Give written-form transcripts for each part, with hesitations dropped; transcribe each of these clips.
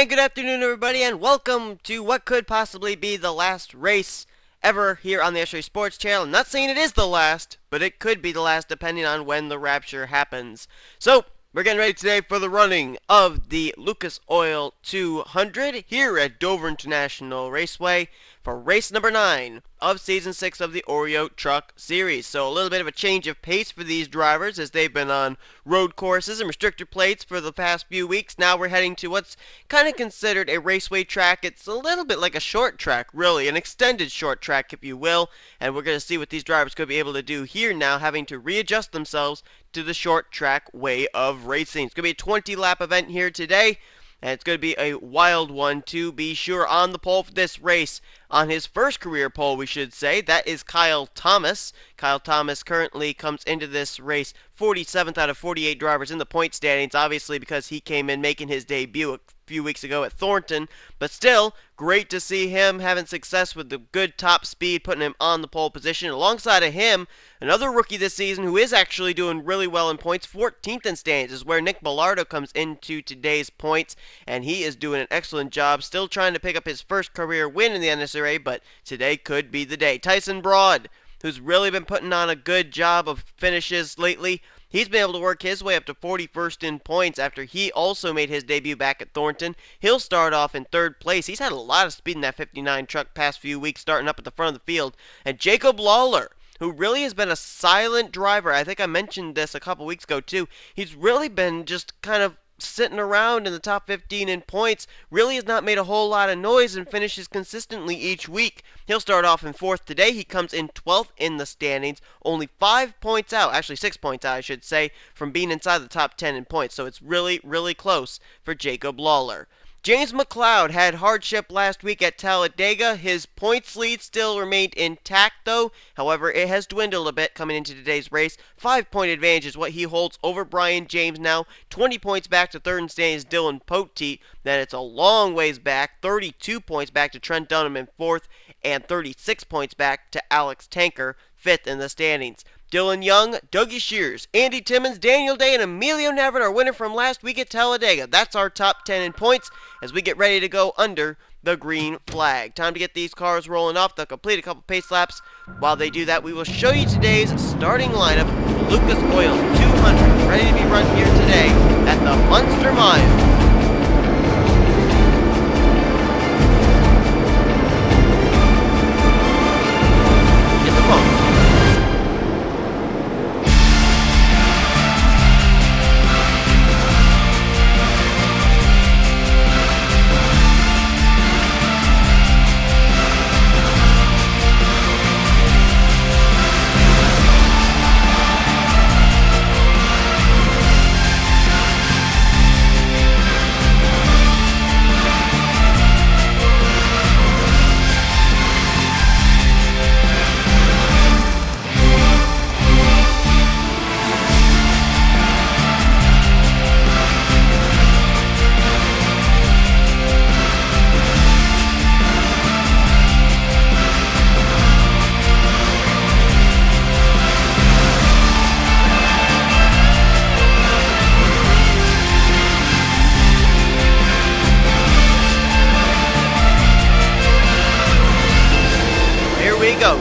And good afternoon, everybody, and welcome to what could possibly be the last race ever here on the Raceway Sports Channel. I'm not saying it is the last, but it could be the last depending on when the rapture happens. So, we're getting ready today for the running of the Lucas Oil 200 here at Dover International Raceway for race number 9 of Season 6 of the Oreo Truck Series. So a little bit of a change of pace for these drivers as they've been on road courses and restrictor plates for the past few weeks. Now we're heading to what's kind of considered a raceway track. It's a little bit like a short track, really, an extended short track, if you will. And we're going to see what these drivers could be able to do here now, having to readjust themselves to the short track way of racing. It's going to be a 20-lap event here today. And it's going to be a wild one, to be sure. On the pole for this race, on his first career pole, we should say, that is Kyle Thomas. Kyle Thomas currently comes into this race 47th out of 48 drivers in the point standings, obviously because he came in making his debut a few weeks ago at Thornton. But still, great to see him having success with the good top speed, putting him on the pole position. Alongside of him, another rookie this season who is actually doing really well in points, 14th in standings, is where Nick Bellardo comes into today's points, and he is doing an excellent job, still trying to pick up his first career win in the NNSCRA, but today could be the day. Tyson Broad, who's really been putting on a good job of finishes lately, he's been able to work his way up to 41st in points after he also made his debut back at Thornton. He'll start off in 3rd place. He's had a lot of speed in that 59 truck past few weeks, starting up at the front of the field. And Jacob Lawler, who really has been a silent driver. I think I mentioned this a couple weeks ago too. He's really been just kind of sitting around in the top 15 in points, really has not made a whole lot of noise and finishes consistently each week. He'll start off in 4th today. He comes in 12th in the standings, only 5 points out, actually 6 points out I should say, from being inside the top 10 in points, so it's really, really close for Jacob Lawler. James McLeod had hardship last week at Talladega. His points lead still remained intact, though. However, it has dwindled a bit coming into today's race. 5-point advantage is what he holds over Brian James now. 20 points back to 3rd in standings Dylan Poteet. Then it's a long ways back. 32 points back to Trent Dunham in 4th. And 36 points back to Alex Tanker, 5th in the standings. Dylan Young, Dougie Shears, Andy Timmons, Daniel Day, and Emilio Navarrete are winner from last week at Talladega. That's our top 10 in points as we get ready to go under the green flag. Time to get these cars rolling off. They'll complete a couple pace laps. While they do that, we will show you today's starting lineup. Lucas Oil 200, ready to be run here today at the Munster Mile.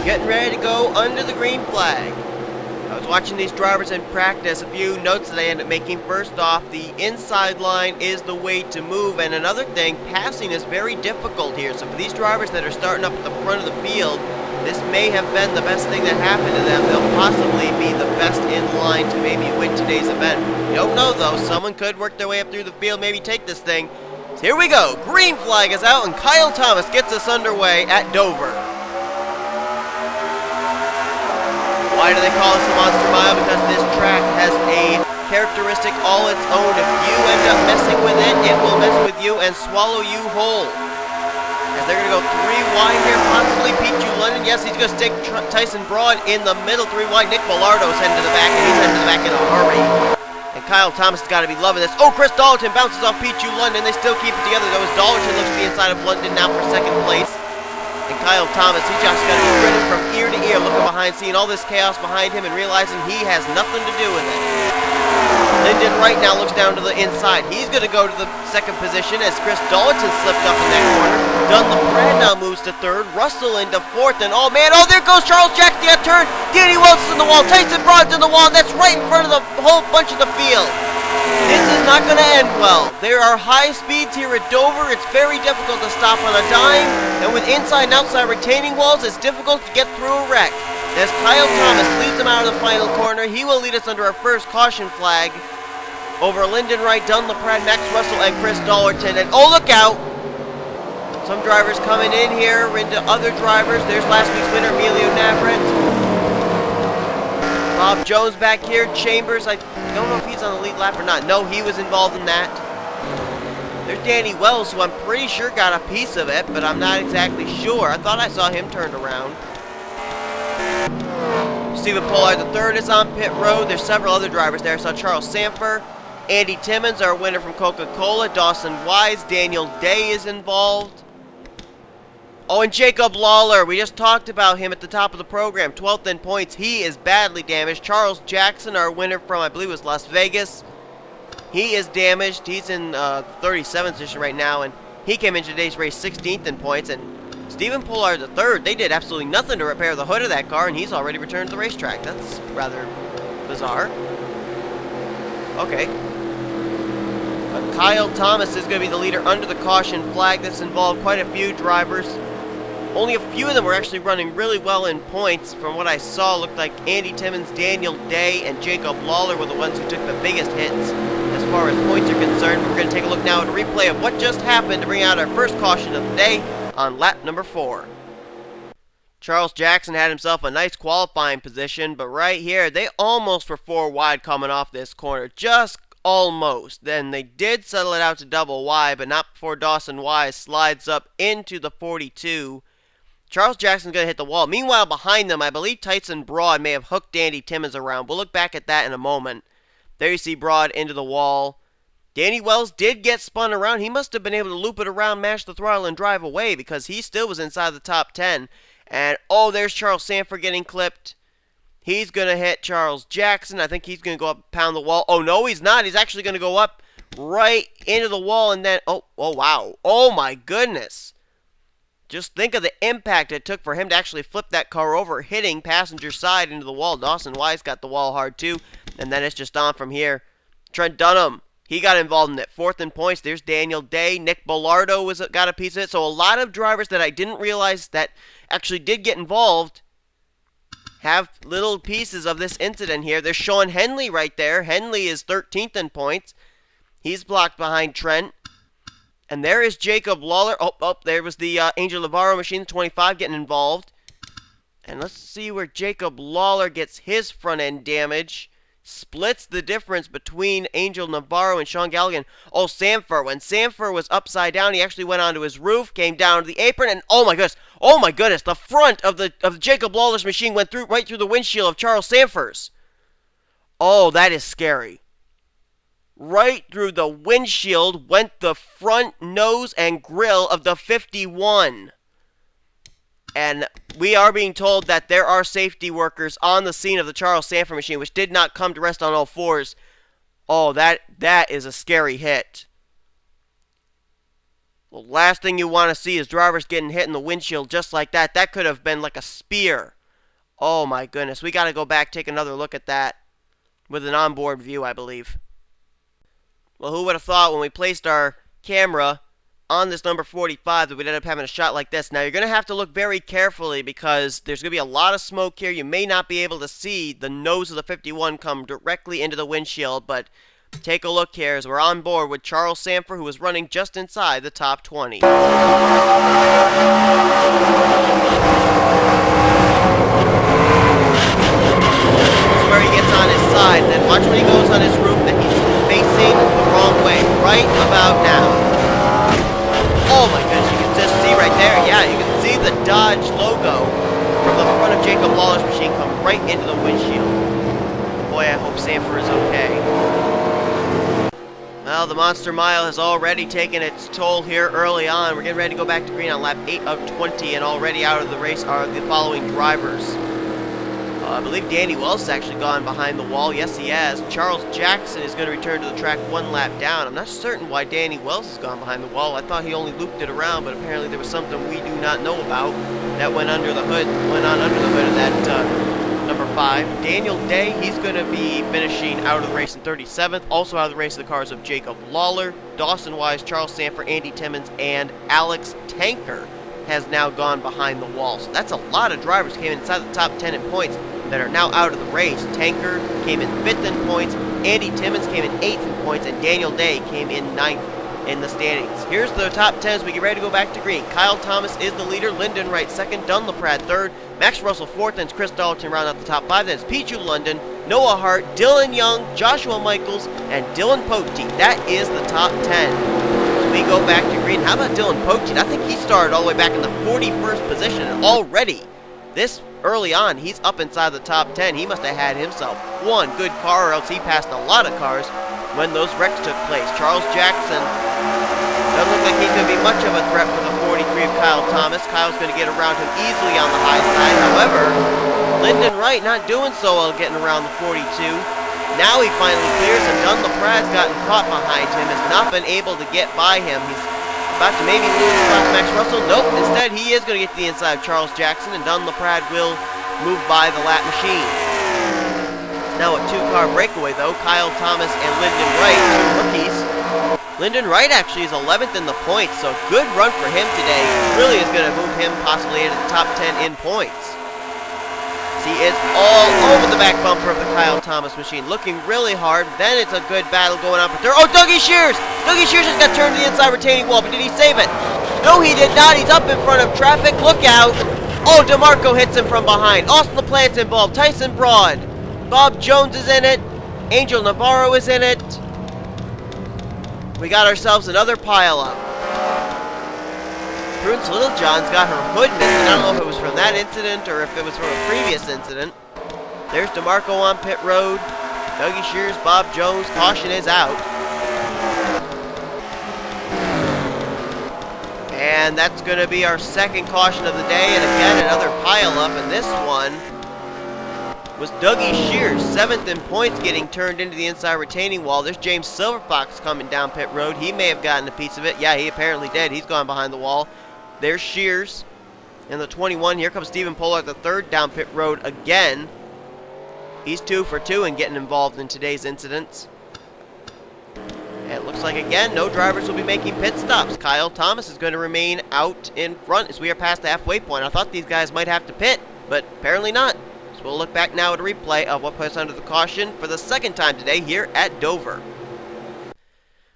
Getting ready to go under the green flag. I was watching these drivers in practice. A few notes that I ended up making. First off, the inside line is the way to move. And another thing, passing is very difficult here. So for these drivers that are starting up at the front of the field, this may have been the best thing that happened to them. They'll possibly be the best in line to maybe win today's event. You don't know though. Someone could work their way up through the field, maybe take this thing. So here we go. Green flag is out and Kyle Thomas gets us underway at Dover. Why do they call this the Monster Mile? Because this track has a characteristic all its own. If you end up messing with it, it will mess with you and swallow you whole. As they're going to go 3 wide here, possibly Pete London. Yes, he's going to stick Tyson Broad in the middle, 3 wide. Nick Bellardo's heading to the back, and he's heading to the back in a hurry. And Kyle Thomas has got to be loving this. Oh, Chris Dalton bounces off Pete London. They still keep it together, though, as Dalton looks to be inside of London now for 2nd place. And Kyle Thomas, he just got to be grinning from ear to ear, looking behind, seeing all this chaos behind him and realizing he has nothing to do with it. Lyndon Wright now looks down to the inside. He's going to go to the second position as Chris Dalton slipped up in that corner. Dunlap now moves to third. Russell into fourth. And oh man, oh there goes Charles Jackson got turned. Danny Wells is in the wall. Tyson Broad's in the wall. That's right in front of the whole bunch of the field. This is not going to end well. There are high speeds here at Dover. It's very difficult to stop on a dime. And with inside and outside retaining walls, it's difficult to get through a wreck. As Kyle Thomas leads him out of the final corner, he will lead us under our first caution flag over Lyndon Wright, Dunlap, Max Russell, and Chris Dallerton. And oh, look out! Some drivers coming in here into other drivers. There's last week's winner, Emilio Navarrete. Bob Jones back here. Chambers, I don't know if he's on the lead lap or not. No, he was involved in that. There's Danny Wells, who I'm pretty sure got a piece of it, but I'm not exactly sure. I thought I saw him turned around. Stephen Pollard III is on pit road. There's several other drivers there. I saw Charles Sanford, Andy Timmons, our winner from Coca-Cola, Dawson Wise, Daniel Day is involved. Oh, and Jacob Lawler. We just talked about him at the top of the program. 12th in points. He is badly damaged. Charles Jackson, our winner from, I believe it was Las Vegas. He is damaged. He's in 37th position right now, and he came in today's race 16th in points. And Stephen Pollard III, they did absolutely nothing to repair the hood of that car, and he's already returned to the racetrack. That's rather bizarre. Okay. Kyle Thomas is going to be the leader under the caution flag. This involved quite a few drivers. Only a few of them were actually running really well in points. From what I saw, it looked like Andy Timmons, Daniel Day, and Jacob Lawler were the ones who took the biggest hits as far as points are concerned. We're going to take a look now at a replay of what just happened to bring out our first caution of the day on lap number 4. Charles Jackson had himself a nice qualifying position, but right here, they almost were 4 wide coming off this corner. Just almost. Then they did settle it out to double wide, but not before Dawson Wise slides up into the 42. Charles Jackson's going to hit the wall. Meanwhile, behind them, I believe Tyson Broad may have hooked Andy Timmons around. We'll look back at that in a moment. There you see Broad into the wall. Danny Wells did get spun around. He must have been able to loop it around, mash the throttle, and drive away because he still was inside the top 10. And, oh, there's Charles Sanford getting clipped. He's going to hit Charles Jackson. I think he's going to go up and pound the wall. Oh, no, he's not. He's actually going to go up right into the wall and then, oh, wow. Oh, my goodness. Just think of the impact it took for him to actually flip that car over, hitting passenger side into the wall. Dawson Wise got the wall hard, too. And then it's just on from here. Trent Dunham, he got involved in it. 4th in points. There's Daniel Day. Nick Bellardo got a piece of it. So a lot of drivers that I didn't realize that actually did get involved have little pieces of this incident here. There's Sean Henley right there. Henley is 13th in points. He's blocked behind Trent. And there is Jacob Lawler. Oh, there was the Angel Navarro machine, 25, getting involved. And let's see where Jacob Lawler gets his front end damage. Splits the difference between Angel Navarro and Sean Galligan. Oh, Sanford. When Sanford was upside down, he actually went onto his roof, came down to the apron, and oh my goodness, the front of the Jacob Lawler's machine went right through the windshield of Charles Sanford's. Oh, that is scary. Right through the windshield went the front nose and grill of the 51. And we are being told that there are safety workers on the scene of the Charles Sanford machine, which did not come to rest on all fours. Oh, that is a scary hit. The last thing you want to see is drivers getting hit in the windshield just like that. That could have been like a spear. Oh my goodness. We got to go back, take another look at that with an onboard view, I believe. Well, who would have thought when we placed our camera on this number 45 that we'd end up having a shot like this. Now, you're going to have to look very carefully because there's going to be a lot of smoke here. You may not be able to see the nose of the 51 come directly into the windshield, but take a look here as we're on board with Charles Sanford, who was running just inside the top 20. This is where he gets on his side, and then watch when he goes on his roof and he's facing the wrong way, right about now. Oh my goodness, you can just see right there, yeah, you can see the Dodge logo from the front of Jacob Lawler's machine come right into the windshield. Boy, I hope Sanford is okay. Well, the Monster Mile has already taken its toll here early on. We're getting ready to go back to green on lap 8 of 20, and already out of the race are the following drivers. I believe Danny Wells has actually gone behind the wall. Yes, he has. Charles Jackson is going to return to the track one lap down. I'm not certain why Danny Wells has gone behind the wall. I thought he only looped it around, but apparently there was something we do not know about that went under the hood, went on under the hood of that number 5. Daniel Day, he's going to be finishing out of the race in 37th. Also out of the race are the cars of Jacob Lawler, Dawson Wise, Charles Sanford, Andy Timmons, and Alex Tanker has now gone behind the wall. So that's a lot of drivers came inside the top 10 in points that are now out of the race. Tanker came in 5th in points, Andy Timmons came in 8th in points, and Daniel Day came in 9th in the standings. Here's the top 10 as we get ready to go back to green. Kyle Thomas is the leader, Lyndon Wright 2nd, Dunlaprad 3rd, Max Russell 4th, then Chris Dalton round out the top 5. Then it's Pichu London, Noah Hart, Dylan Young, Joshua Michaels, and Dylan Poteet. That is the top 10. We go back to green. How about Dylan Poteet? I think he started all the way back in the 41st position, and already this early on, he's up inside the top 10. He must have had himself one good car, or else he passed a lot of cars when those wrecks took place. Charles Jackson doesn't look like he's going to be much of a threat for the 43 of Kyle Thomas. Kyle's going to get around him easily on the high side. However, Lyndon Wright not doing so well getting around the 42. Now he finally clears, and Dunlaprad's gotten caught behind him, has not been able to get by him. He's about to maybe lose spot to Max Russell. Nope, instead he is going to get to the inside of Charles Jackson, and Dunlaprad will move by the lap machine. Now a 2-car breakaway though, Kyle Thomas and Lyndon Wright, 2 rookies. Lyndon Wright actually is 11th in the points, so good run for him today. Really is going to move him possibly into the top 10 in points. He is all over the back bumper of the Kyle Thomas machine, looking really hard. Then it's a good battle going on for third. Oh, Dougie Shears! Dougie Shears just got turned to the inside retaining wall, but did he save it? No, he did not. He's up in front of traffic. Look out! Oh, DeMarco hits him from behind. Austin LaPlante's involved. Tyson Broad. Bob Jones is in it. Angel Navarro is in it. We got ourselves another pile-up. Prudence Littlejohn's got her hood missing. I don't know if it was from that incident or if it was from a previous incident. There's DeMarco on pit road. Dougie Shears, Bob Jones. Caution is out. And that's going to be our second caution of the day. And again, another pile-up. And this one was Dougie Shears, 7th in points, getting turned into the inside retaining wall. There's James Silverfox coming down pit road. He may have gotten a piece of it. Yeah, he apparently did. He's gone behind the wall. There's Shears in the 21. Here comes Stephen Pollard, the 3rd, down pit road again. He's 2 for 2 and getting involved in today's incidents. And it looks like, again, no drivers will be making pit stops. Kyle Thomas is going to remain out in front as we are past the halfway point. I thought these guys might have to pit, but apparently not. So we'll look back now at a replay of what puts under the caution for the second time today here at Dover.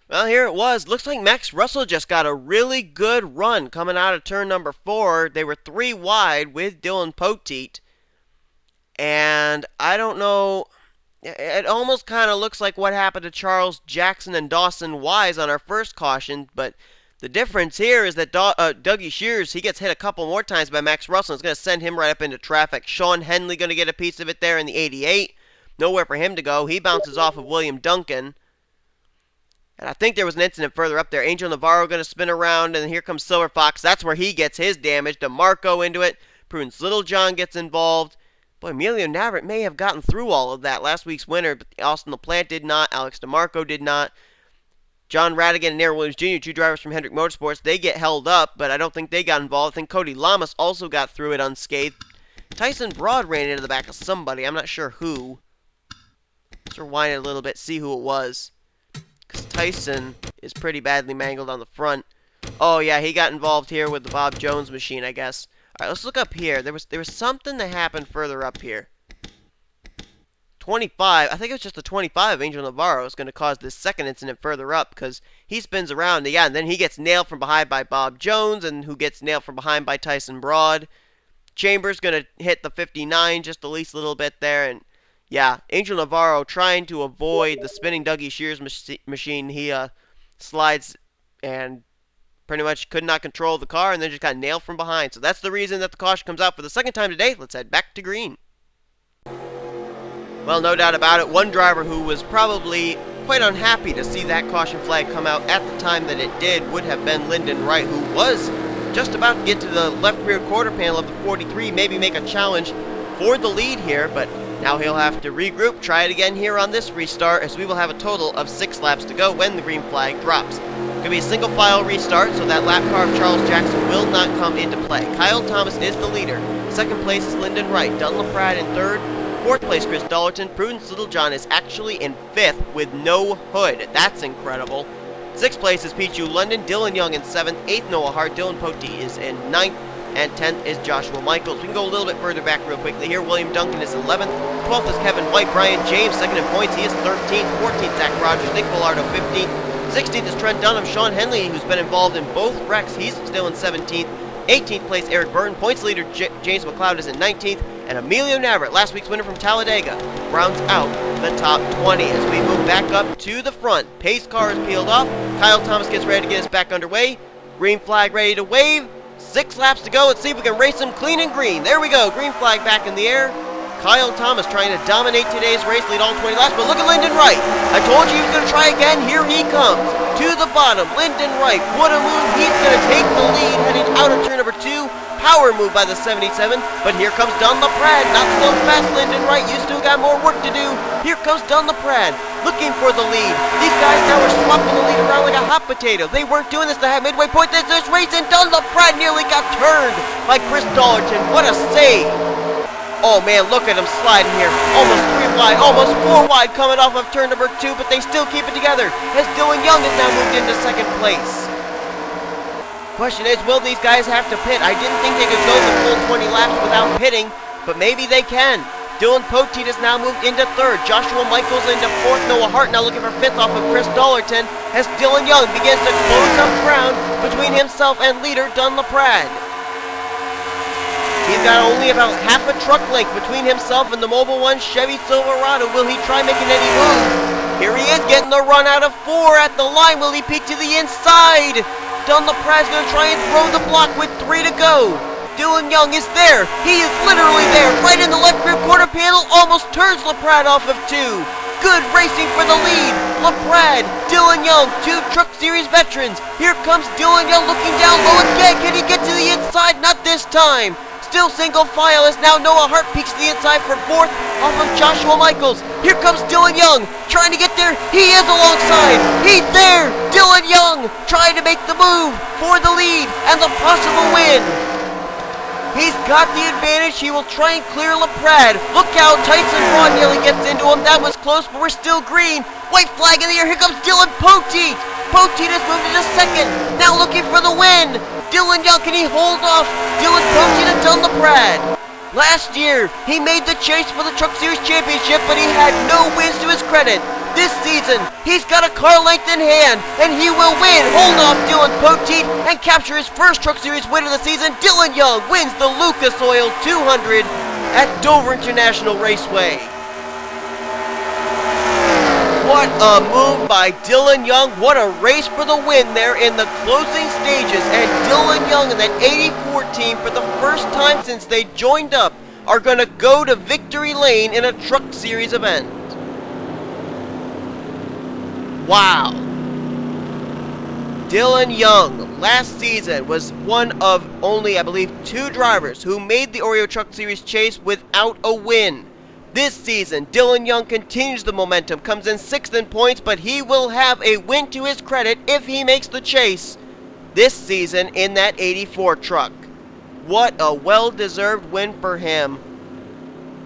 Well, here it was. Looks like Max Russell just got a really good run coming out of turn number 4. They were 3 wide with Dylan Poteet. And I don't know. It almost kind of looks like what happened to Charles Jackson and Dawson Wise on our first caution. But the difference here is that Dougie Shears, he gets hit a couple more times by Max Russell. It's going to send him right up into traffic. Sean Henley going to get a piece of it there in the 88. Nowhere for him to go. He bounces off of William Duncan. And I think there was an incident further up there. Angel Navarro going to spin around, and here comes Silver Fox. That's where he gets his damage. DeMarco into it. Prudence Littlejohn gets involved. Boy, Emilio Navarrete may have gotten through all of that last week's winner, but Austin LaPlante did not. Alex DeMarco did not. John Radigan and Aaron Williams Jr., 2 drivers from Hendrick Motorsports, they get held up, but I don't think they got involved. I think Cody Lamas also got through it unscathed. Tyson Broad ran into the back of somebody. I'm not sure who. Let's rewind it a little bit, see who it was. Because Tyson is pretty badly mangled on the front. Oh, yeah, he got involved here with the Bob Jones machine, I guess. All right, let's look up here. There was something that happened further up here. 25, I think it was just the 25 of Angel Navarro is going to cause this second incident further up because he spins around, yeah, and then he gets nailed from behind by Bob Jones, and who gets nailed from behind by Tyson Broad. Chambers going to hit the 59 just the least little bit there, and yeah, Angel Navarro trying to avoid the spinning Dougie Shears machine. He slides and pretty much could not control the car and then just got nailed from behind. So that's the reason that the caution comes out for the second time today. Let's head back to green. Well, no doubt about it, one driver who was probably quite unhappy to see that caution flag come out at the time that it did would have been Lyndon Wright, who was just about to get to the left rear quarter panel of the 43, maybe make a challenge for the lead here, but now he'll have to regroup, try it again here on this restart, as we will have a total of 6 laps to go when the green flag drops. Going to be a single file restart, so that lap car of Charles Jackson will not come into play. Kyle Thomas is the leader. Second place is Lyndon Wright. Dunlop Pratt in third. Fourth place, Chris Dollerton. Prudence Littlejohn is actually in fifth with no hood. That's incredible. Sixth place is Pichu London. Dylan Young in seventh. Eighth, Noah Hart. Dylan Pote is in ninth. And 10th is Joshua Michaels. We can go a little bit further back real quickly here. William Duncan is 11th. 12th is Kevin White. Brian James, second in points. He is 13th. 14th, Zach Rogers. Nick Villardo, 15th. 16th is Trent Dunham. Sean Henley, who's been involved in both wrecks, he's still in 17th. 18th place, Eric Burton. Points leader, James McLeod, is in 19th. And Emilio Navarrete, last week's winner from Talladega, rounds out the top 20 as we move back up to the front. Pace car is peeled off. Kyle Thomas gets ready to get us back underway. Green flag ready to wave. 6 laps to go. Let's see if we can race them clean and green. There we go. Green flag back in the air. Kyle Thomas trying to dominate today's race, lead all 20 laps, but look at Lyndon Wright. I told you he was going to try again. Here he comes. To the bottom, Lyndon Wright. What a move. He's going to take the lead heading out of turn number 2. Power move by the 77, but here comes Dunlop Pratt. Not so fast, Lyndon Wright. You still got more work to do. Here comes Dunlop Pratt, looking for the lead. These guys now are swapping the lead around like a hot potato. They weren't doing this to have midway point. This race, and Dunlop Pratt nearly got turned by Chris Dollerton. What a save. Oh man, look at him sliding here. Almost 3 wide, almost 4 wide coming off of turn number 2, but they still keep it together as Dylan Young has now moved into second place. Question is, will these guys have to pit? I didn't think they could go the full 20 laps without pitting, but maybe they can. Dylan Pote has now moved into third. Joshua Michaels into fourth. Noah Hart now looking for fifth off of Chris Dollerton as Dylan Young begins to close up ground between himself and leader Dunlop Pratt. He's got only about half a truck length between himself and the Mobil 1 Chevy Silverado. Will he try making any moves? Here he is getting the run out of 4 at the line. Will he peek to the inside? Dunlop Pratt's going to try and throw the block with 3 to go. Dylan Young is there. He is literally there. Right in the left rear quarter panel. Almost turns LaPrade off of 2. Good racing for the lead. LaPrade, Dylan Young, 2 Truck Series veterans. Here comes Dylan Young looking down low again. Can he get to the inside? Not this time. Still single file as now Noah Hart peeks to the inside for 4th off of Joshua Michaels. Here comes Dylan Young trying to get there. He is alongside. He's there. Dylan Young trying to make the move for the lead and the possible win. He's got the advantage. He will try and clear LaPrade. Look how Tyson Braun nearly gets into him. That was close, but we're still green. White flag in the air. Here comes Dylan Pote. Pote has moved into second. Now looking for the win. Dylan Young, can he hold off Dylan Pote and Dunlop Pratt? Last year, he made the chase for the Truck Series Championship, but he had no wins to his credit. This season, he's got a car length in hand, and he will win. Hold off Dylan Pote and capture his first Truck Series win of the season. Dylan Young wins the Lucas Oil 200 at Dover International Raceway. What a move by Dylan Young. What a race for the win there in the closing stages. And Dylan Young and that 84 team, for the first time since they joined up, are going to go to victory lane in a Truck Series event. Wow. Dylan Young last season was one of only, I believe, 2 drivers who made the Oreo Truck Series chase without a win. This season, Dylan Young continues the momentum, comes in 6th in points, but he will have a win to his credit if he makes the chase this season in that 84 truck. What a well-deserved win for him.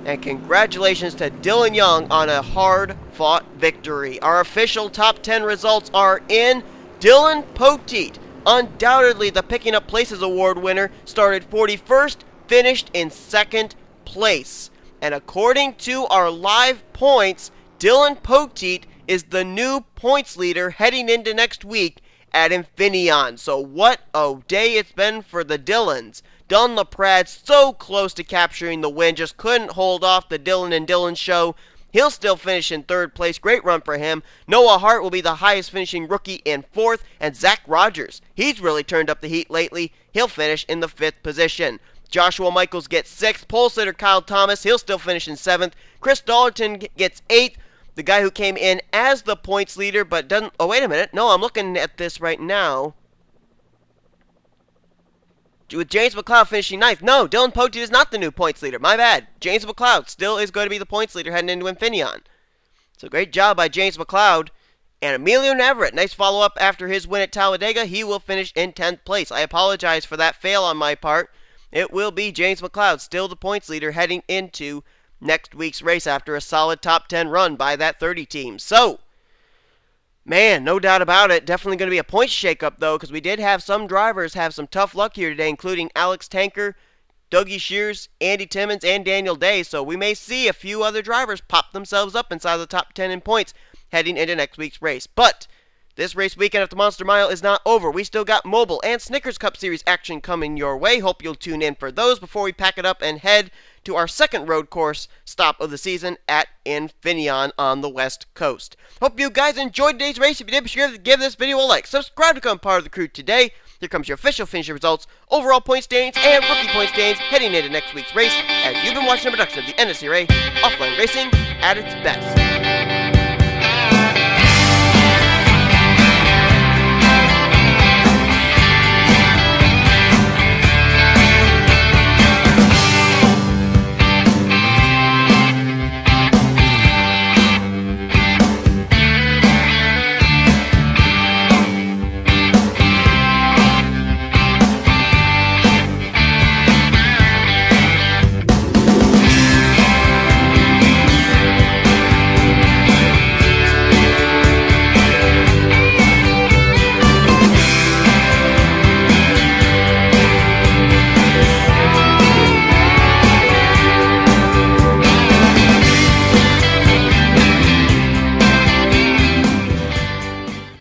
And congratulations to Dylan Young on a hard-fought victory. Our official top 10 results are in. Dylan Pote, undoubtedly the Picking Up Places Award winner, started 41st, finished in 2nd place. And according to our live points, Dylan Pote is the new points leader heading into next week at Infineon. So what a day it's been for the Dylans. Dunlop Pratt so close to capturing the win, just couldn't hold off the Dylan and Dylan show. He'll still finish in 3rd place. Great run for him. Noah Hart will be the highest finishing rookie in 4th. And Zach Rogers, he's really turned up the heat lately. He'll finish in the 5th position. Joshua Michaels gets 6th. Pole sitter Kyle Thomas, he'll still finish in 7th. Chris Dollerton gets 8th. The guy who came in as the points leader but doesn't... Oh, wait a minute. No, I'm looking at this right now. with James McLeod finishing ninth. No, Dylan Poteet is not the new points leader. My bad. James McLeod still is going to be the points leader heading into Infineon. So great job by James McLeod. And Emilio Navarrete, nice follow-up after his win at Talladega. He will finish in 10th place. I apologize for that fail on my part. It will be James McLeod, still the points leader, heading into next week's race after a solid top 10 run by that 30 team. So, man, no doubt about it. Definitely going to be a points shakeup, though, because we did have some drivers have some tough luck here today, including Alex Tanker, Dougie Shears, Andy Timmons, and Daniel Day. So we may see a few other drivers pop themselves up inside the top 10 in points heading into next week's race. But this race weekend at the Monster Mile is not over. We still got Mobile and Snickers Cup Series action coming your way. Hope you'll tune in for those before we pack it up and head to our second road course stop of the season at Infineon on the West Coast. Hope you guys enjoyed today's race. If you did, be sure to give this video a like. Subscribe to become part of the crew today. Here comes your official finisher results, overall point standings, and rookie point standings heading into next week's race, as you've been watching a production of the NNSCRA Offline Racing at its best.